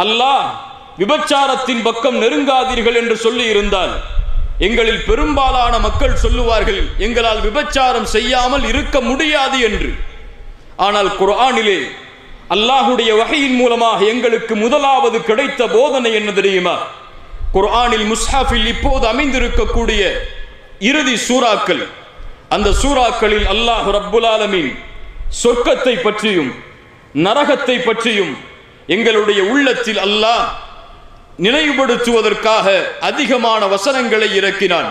அல்லாஹ் விபச்சாரத்தின் பக்கம் நெருங்காதீர்கள் என்று சொல்லி இருந்தால் எங்களில் பெரும்பாலான மக்கள் சொல்லுவார்கள், எங்களால் விபச்சாரம் செய்யாமல் இருக்க முடியாது என்று. ஆனால் குர்ஆனிலே அல்லாஹுடைய வஹீயின் மூலமாக எங்களுக்கு முதலாவது கிடைத்த போதனை என்ன தெரியுமா? குர்ஆனில் முஸ்ஹாஃபில் இப்போது அமைந்திருக்கக்கூடிய இறுதி சூறாக்கள், அந்த சூறாக்களில் அல்லாஹ் ரப்புல் ஆலமீன் சொர்க்கத்தை பற்றியும் நரகத்தை பற்றியும் எங்களுடைய உள்ளத்தில் அல்லாஹ் நினைவுபடுத்துவதற்காக அதிகமான வசனங்களை இறக்கினான்.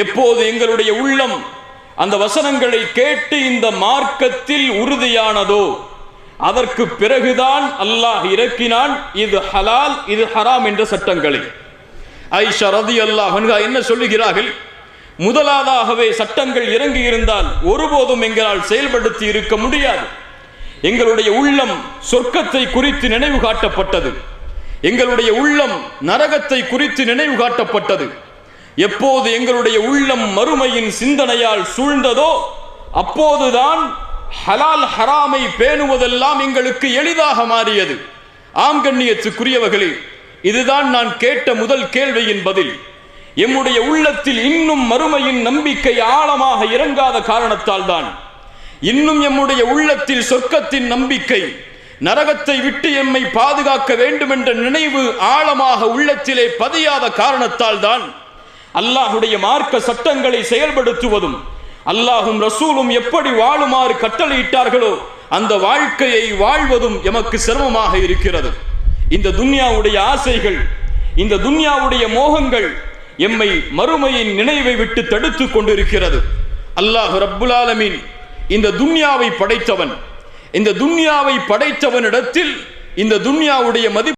எப்போது எங்களுடைய உள்ளம் அந்த வசனங்களை கேட்டு இந்த மார்க்கத்தில் உறுதியானதோ அதற்கு பிறகுதான் அல்லாஹ் இறக்கினான் இது ஹலால் இது ஹராம் என்ற சட்டங்களை. ஆயிஷா ரலியல்லாஹு அன்ஹா என்ன சொல்லுகிறார்கள்? முதலாவதாகவே சட்டங்கள் இறங்கி இருந்தால் ஒருபோதும் எங்களால் செயல்படுத்தி இருக்க முடியாது. எங்களுடைய உள்ளம் சொர்க்கத்தை குறித்து நினைவு காட்டப்பட்டது, எங்களுடைய உள்ளம் நரகத்தை குறித்து நினைவு காட்டப்பட்டது. எப்போது எங்களுடைய உள்ளம் மறுமையின் சிந்தனையால் சூழ்ந்ததோ அப்போதுதான் ஹலால் ஹராமை பேணுவதெல்லாம் எங்களுக்கு எளிதாக மாறியது. ஆம் கண்ணியத்துக்குரியவர்களே, இதுதான் நான் கேட்ட முதல் கேள்வியின் பதில். எம்முடைய உள்ளத்தில் இன்னும் மறுமையின் நம்பிக்கை ஆழமாக இறங்காத காரணத்தால் தான், இன்னும் எம்முடைய உள்ளத்தில் சொர்க்கத்தின் நம்பிக்கை, நரகத்தை விட்டு எம்மை பாதுகாக்க வேண்டும் என்ற நினைவு ஆழமாக உள்ளத்திலே பதியாத காரணத்தால் தான் அல்லாஹுடைய மார்க்க சட்டங்களை செயல்படுத்துவதும் அல்லாஹும் ரசூலும் எப்படி வாழுமாறு கட்டளையிட்டார்களோ அந்த வாழ்க்கையை வாழ்வதும் எமக்கு சிரமமாக இருக்கிறது. இந்த துன்யாவுடைய ஆசைகள், இந்த துன்யாவுடைய மோகங்கள் எம்மை மறுமையின் நினைவை விட்டு தடுத்து கொண்டிருக்கிறது. அல்லாஹ் ரப்புல் ஆலமீன் இந்த துன்யாவை படைத்தவன். இந்த துன்யாவை படைத்தவனிடத்தில் இந்த துன்யாவுடைய மதிப்பு